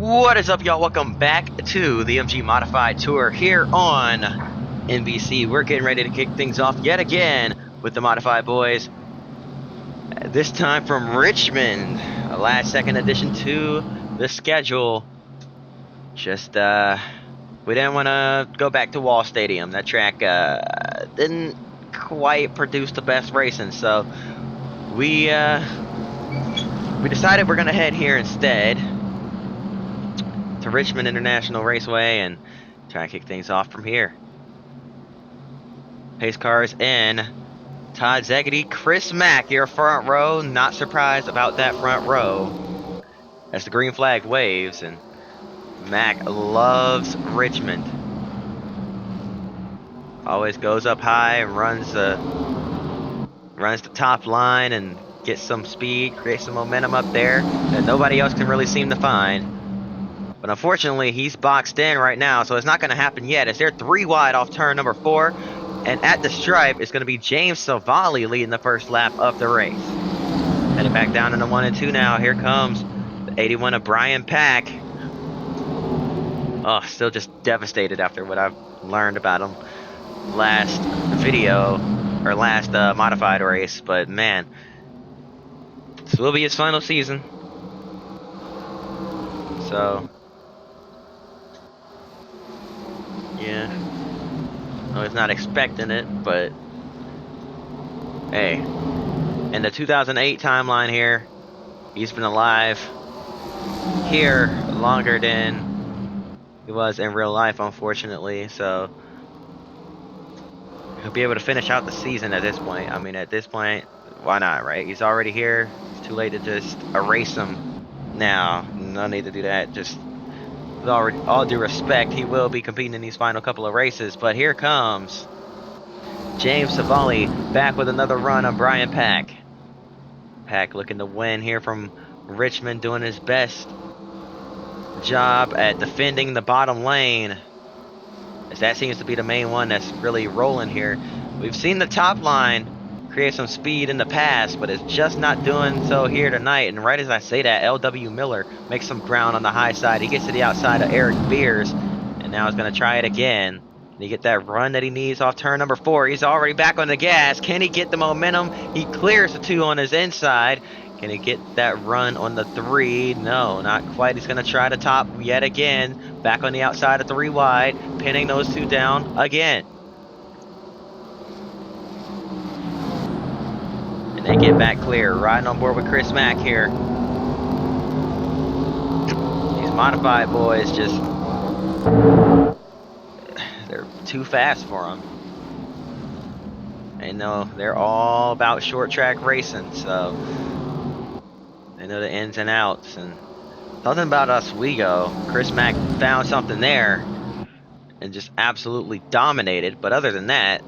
What is up, y'all? Welcome back to the MG Modified Tour here on NBC. We're getting ready to kick things off yet again with the Modified Boys. This time from Richmond, a last-second addition to the schedule. Just, we didn't want to go back to Wall Stadium. That track didn't quite produce the best racing, so we decided we're gonna head here instead to Richmond International Raceway and try and kick things off from here. Pace cars in. Todd Zegedy, Chris Mack, your front row. Not surprised about that front row as the green flag waves, and Mack loves Richmond. Always goes up high and runs the top line and gets some speed, creates some momentum up there that nobody else can really seem to find. But unfortunately, he's boxed in right now, so it's not going to happen yet. As they're 3 wide off turn number 4, and at the stripe, it's going to be James Savali leading the first lap of the race. Headed back down into 1 and 2 now. Here comes the 81 of Brian Pack. Oh, still just devastated after what I've learned about him last video, or last modified race. But man, this will be his final season. So yeah, I was not expecting it, but hey, in the 2008 timeline here, he's been alive here longer than he was in real life, unfortunately, so he'll be able to finish out the season at this point. I mean, at this point, why not, right? He's already here. It's too late to just erase him now. No need to do that. Just with all due respect, he will be competing in these final couple of races. But here comes James Savali back with another run on Brian Pack. Pack looking to win here from Richmond, doing his best job at defending the bottom lane, as that seems to be the main one that's really rolling here. We've seen the top line create some speed in the past, but it's just not doing so here tonight. And right as I say that, L.W. Miller makes some ground on the high side. He gets to the outside of Eric Beers, and now he's going to try it again. And he get that run that he needs off turn number 4. He's already back on the gas. Can he get the momentum? He clears the 2 on his inside. Can he get that run on the 3? No, not quite. He's going to try to top yet again. Back on the outside of 3 wide, pinning those 2 down again. And they get back clear. Riding on board with Chris Mack here. These modified boys just, they're too fast for them. And no, they're all about short track racing, so they know the ins and outs. And something about Oswego, Chris Mack found something there and just absolutely dominated. But other than that,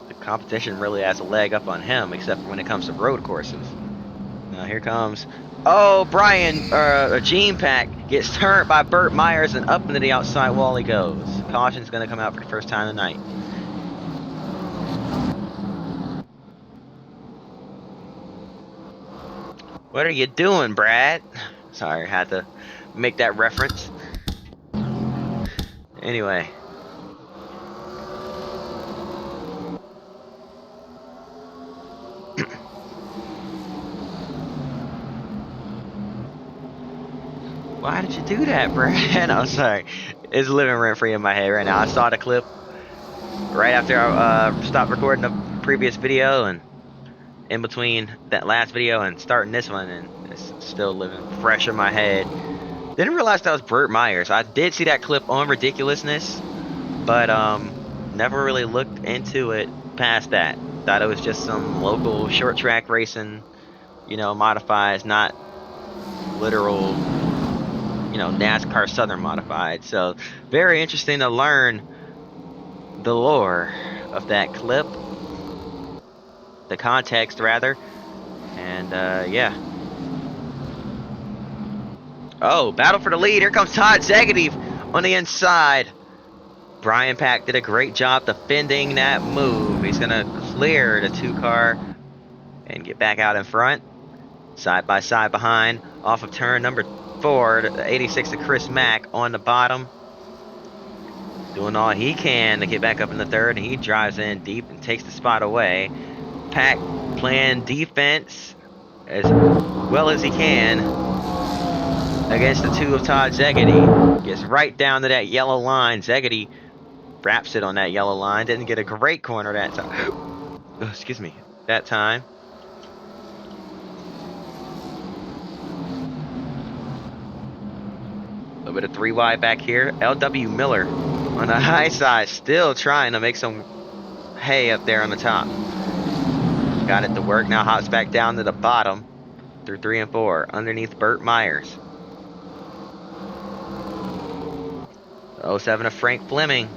the competition really has a leg up on him, except for when it comes to road courses. Now here comes, oh, Gene Pack gets turned by Burt Myers, and up into the outside wall he goes. Caution's going to come out for the first time tonight. What are you doing, Brad? Sorry, I had to make that reference. Anyway. Why did you do that, Brad? I'm sorry. It's living rent-free in my head right now. I saw the clip right after I stopped recording the previous video, and in between that last video and starting this one, and it's still living fresh in my head. Didn't realize that was Burt Myers. I did see that clip on Ridiculousness, but never really looked into it past that. Thought it was just some local short track racing, you know, modifieds, not literal, you know, NASCAR Southern modified. So very interesting to learn the lore of that clip, the context rather, and yeah. Oh, battle for the lead. Here comes Todd Zegedy on the inside. Brian Pack did a great job defending that move. He's gonna clear the 2 car and get back out in front. Side by side behind, off of turn number 4, the 86 of Chris Mack on the bottom. Doing all he can to get back up in the third, and he drives in deep and takes the spot away. Pack playing defense as well as he can against the 2 of Todd Zegedy. Gets right down to that yellow line. Zegedy wraps it on that yellow line. Didn't get a great corner that time. Excuse me. That time. A little bit of 3 wide back here. LW Miller on the high side, still trying to make some hay up there on the top. Got it to work. Now hops back down to the bottom through 3 and 4 underneath Burt Myers. 07 of Frank Fleming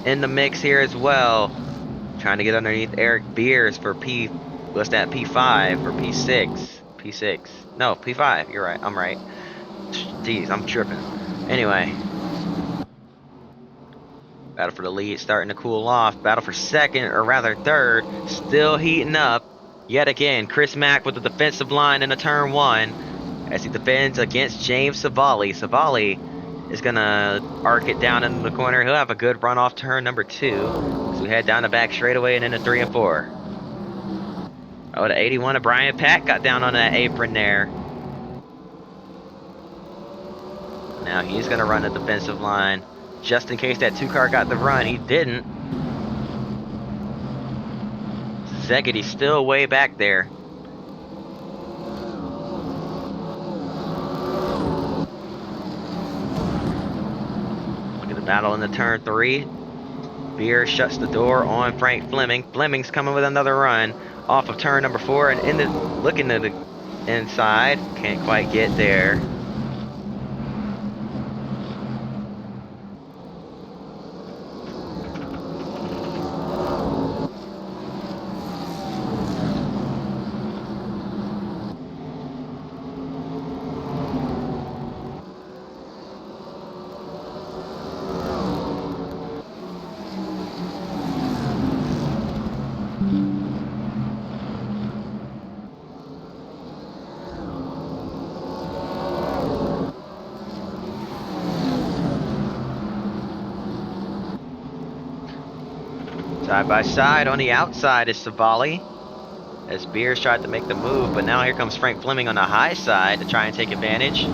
in the mix here as well. Trying to get underneath Eric Beers for what's that, P5 or P6? P6. No, P5. You're right. I'm right. Jeez, I'm tripping. Anyway. Battle for the lead starting to cool off. Battle for second, or rather third, still heating up. Yet again, Chris Mack with the defensive line in the turn 1 as he defends against James Savali. Savali is going to arc it down into the corner. He'll have a good run off turn number 2. So we head down the back straightaway and into 3 and 4. Oh, the 81 of Brian Pack got down on that apron there. Now he's going to run the defensive line. Just in case that 2 car got the run, he didn't. Zegedy still way back there. Look at the battle in the turn 3. Beer shuts the door on Frank Fleming. Fleming's coming with another run off of turn number 4 and looking to the inside. Can't quite get there. Side by side on the outside is Savali as Beers tried to make the move, but now here comes Frank Fleming on the high side to try and take advantage.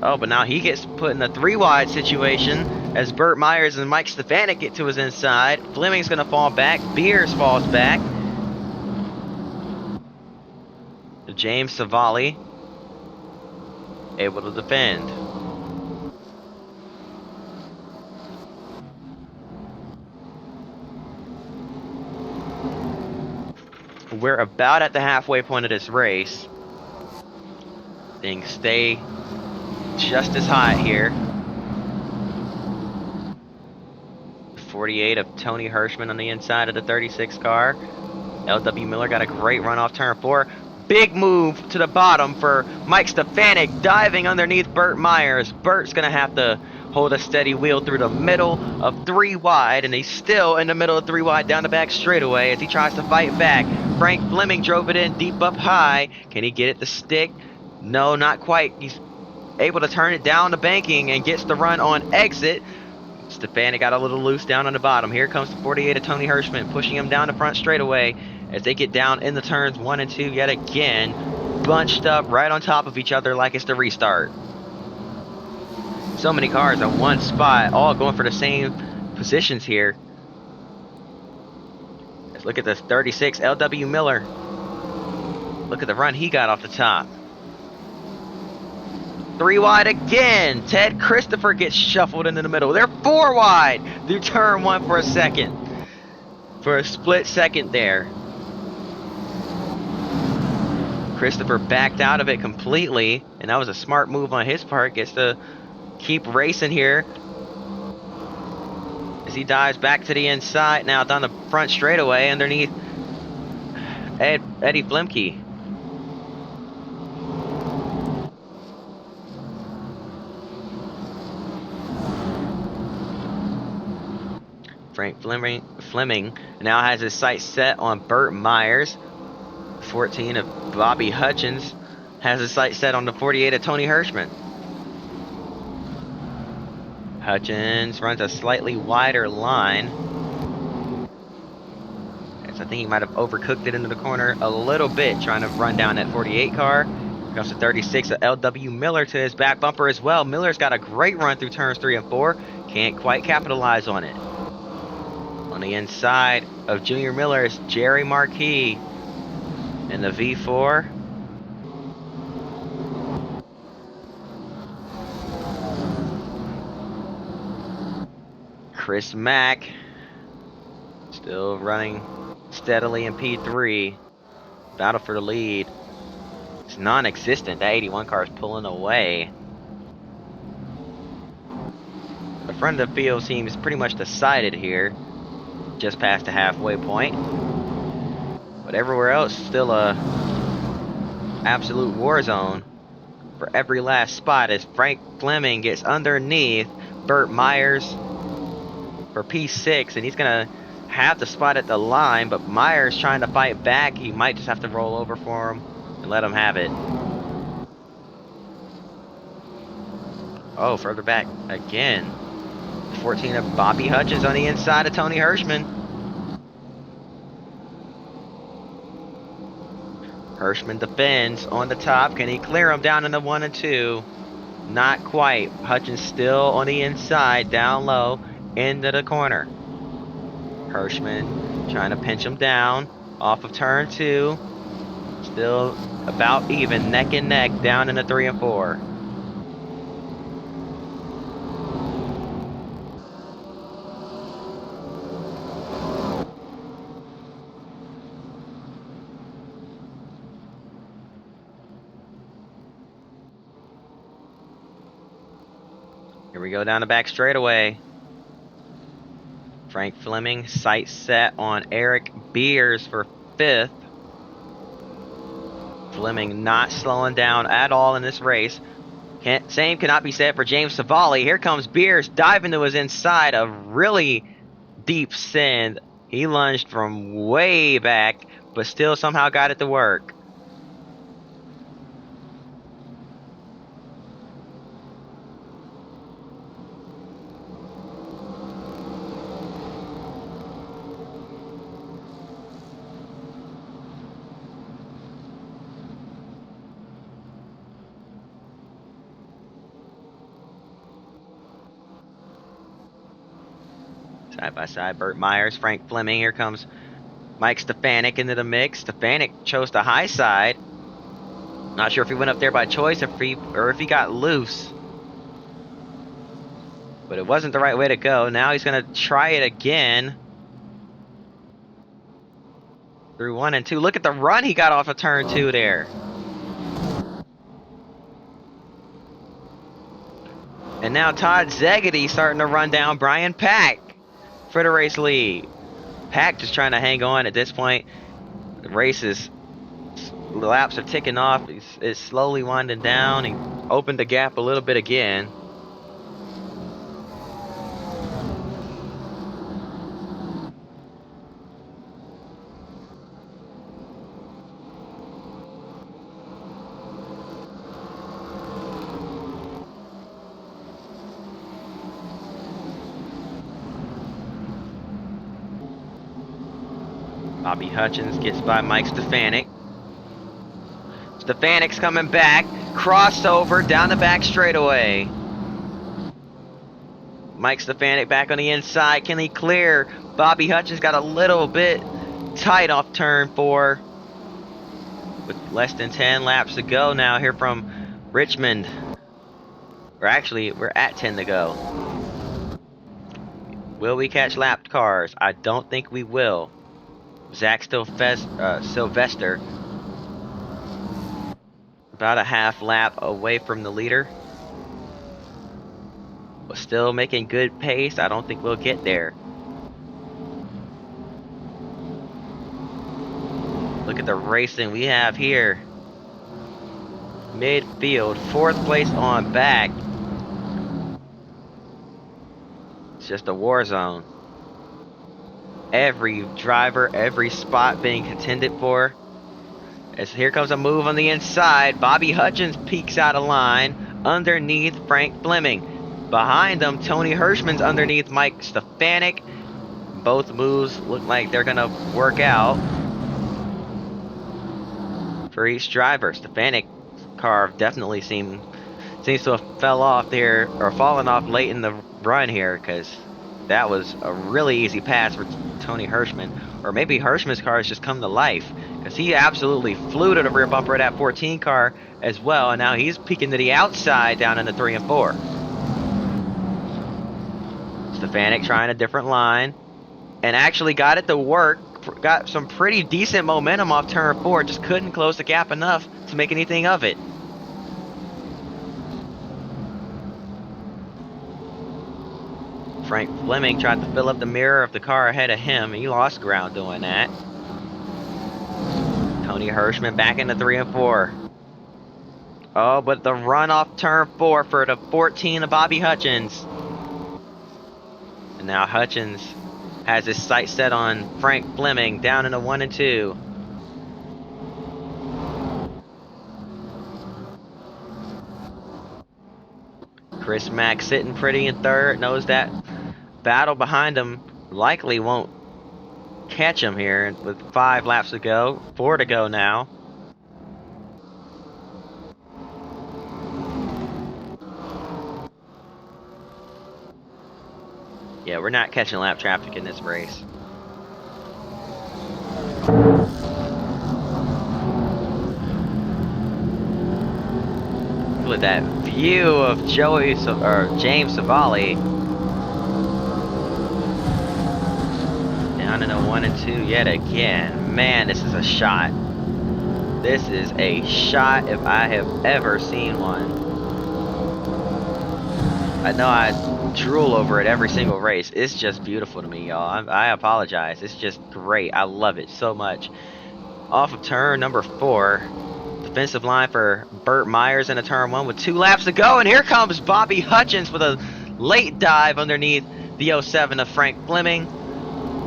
Oh, but now he gets put in a 3 wide situation as Burt Myers and Mike Stefanik get to his inside. Fleming's going to fall back. Beers falls back. James Savali able to defend. We're about at the halfway point of this race. Things stay just as hot here. 48 of Tony Hirschman on the inside of the 36 car. LW Miller got a great run off turn 4. Big move to the bottom for Mike Stefanik, diving underneath Burt Myers. Burt's going to have to hold a steady wheel through the middle of 3 wide, and he's still in the middle of 3 wide down the back straightaway as he tries to fight back. Frank Fleming drove it in deep up high. Can he get it to stick? No, not quite. He's able to turn it down the banking and gets the run on exit. Stefanik got a little loose down on the bottom. Here comes the 48 of Tony Hirschman, pushing him down the front straightaway as they get down in the turns 1 and 2 yet again, bunched up right on top of each other like it's the restart. So many cars on one spot, all going for the same positions here. Let's look at this 36 LW Miller. Look at the run he got off the top. 3 wide again. Ted Christopher gets shuffled into the middle. They're 4 wide through turn 1 for a second. For a split second there. Christopher backed out of it completely, and that was a smart move on his part. Gets to keep racing here as he dives back to the inside now down the front straightaway underneath Eddie Flemke. Frank Fleming now has his sights set on Burt Myers. 14 of Bobby Hutchins has his sight set on the 48 of Tony Hirschman. Hutchins runs a slightly wider line. I think he might have overcooked it into the corner a little bit, trying to run down that 48 car. Comes to 36 of L.W. Miller to his back bumper as well. Miller's got a great run through turns 3 and 4. Can't quite capitalize on it. On the inside of Junior Miller is Jerry Marquis in the V4. Chris Mack still running steadily in P3. Battle for the lead. It's non-existent. That 81 car is pulling away. The front of the field seems pretty much decided here. Just past the halfway point. But everywhere else, still a absolute war zone for every last spot as Frank Fleming gets underneath Burt Myers for P6, and he's going to have the spot at the line, but Myers trying to fight back. He might just have to roll over for him and let him have it. Oh, further back again. 14 of Bobby Hutchins on the inside of Tony Hirschman. Hirschman defends on the top. Can he clear him down in the 1 and 2? Not quite. Hutchins still on the inside, down low, into the corner. Hirschman trying to pinch him down off of turn 2. Still about even, neck and neck, down in the 3 and 4. Here we go down the back straightaway. Frank Fleming, sight set on Eric Beers for 5th. Fleming not slowing down at all in this race. Same cannot be said for James Savali. Here comes Beers diving to his inside, a really deep send. He lunged from way back, but still somehow got it to work. Side by side, Burt Myers, Frank Fleming. Here comes Mike Stefanik into the mix. Stefanik chose the high side. Not sure if he went up there by choice or if he got loose. But it wasn't the right way to go. Now he's going to try it again. Through 1 and 2. Look at the run he got off of turn 2 there. And now Todd Zegedy starting to run down Brian Pack for the race lead. Pack just trying to hang on at this point. The laps are ticking off. It's slowly winding down. He opened the gap a little bit again. Bobby Hutchins gets by Mike Stefanik. Stefanik's coming back. Crossover down the back straightaway. Mike Stefanik back on the inside. Can he clear? Bobby Hutchins got a little bit tight off turn 4. With less than 10 laps to go now here from Richmond. Or actually, we're at 10 to go. Will we catch lapped cars? I don't think we will. Zach Sylvester about a half lap away from the leader, but still making good pace. I don't think we'll get there. Look at the racing we have here. Midfield, 4th place on back. It's just a war zone. Every driver, every spot being contended for. As here comes a move on the inside. Bobby Hutchins peeks out of line underneath Frank Fleming. Behind them, Tony Hirschman's underneath Mike Stefanik. Both moves look like they're going to work out for each driver. Stefanik's car definitely seems to have fell off there, or fallen off late in the run here, because that was a really easy pass for Tony Hirschman. Or maybe Hirschman's car has just come to life, because he absolutely flew to the rear bumper of that 14 car as well, and now he's peeking to the outside down in the 3 and 4. Stefanik trying a different line, and actually got it to work. Got some pretty decent momentum off turn 4, just couldn't close the gap enough to make anything of it. Frank Fleming tried to fill up the mirror of the car ahead of him. He lost ground doing that. Tony Hirschman back into 3 and 4. Oh, but the run off turn 4 for the 14 of Bobby Hutchins. And now Hutchins has his sights set on Frank Fleming down in the 1 and 2. Chris Mack sitting pretty in 3rd, knows that battle behind him likely won't catch him here with 5 laps to go, 4 to go now. Yeah, we're not catching lap traffic in this race. With that view of James Savali down in a 1 and 2 yet again. Man, this is a shot. This is a shot if I have ever seen one. I know I drool over it every single race. It's just beautiful to me, y'all. I apologize. It's just great. I love it so much. Off of turn number 4. Defensive line for Burt Myers into turn 1 with 2 laps to go. And here comes Bobby Hutchins with a late dive underneath the 07 of Frank Fleming.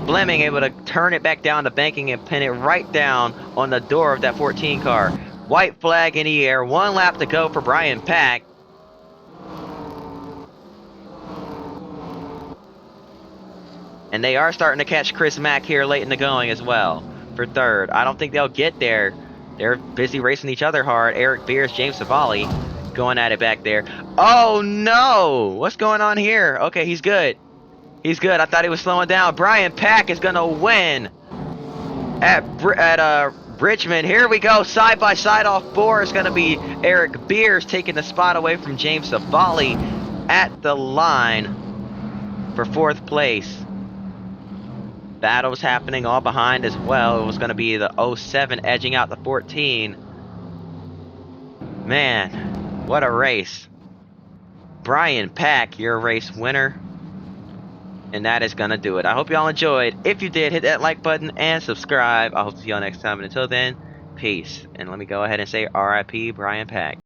Fleming able to turn it back down to banking and pin it right down on the door of that 14 car. White flag in the air. 1 lap to go for Brian Pack. And they are starting to catch Chris Mack here late in the going as well for 3rd. I don't think they'll get there. They're busy racing each other hard. Eric Beers, James Savali going at it back there. Oh no! What's going on here? Okay, he's good. He's good. I thought he was slowing down. Brian Pack is going to win at Richmond. Here we go. Side by side off 4 is going to be Eric Beers taking the spot away from James Savali at the line for 4th place. Battles happening all behind as well. It was going to be the 07 edging out the 14. Man, what a race. Brian Pack, your race winner. And that is going to do it. I hope y'all enjoyed. If you did, hit that like button and subscribe. I hope to see y'all next time. And until then, peace. And let me go ahead and say RIP Brian Pack.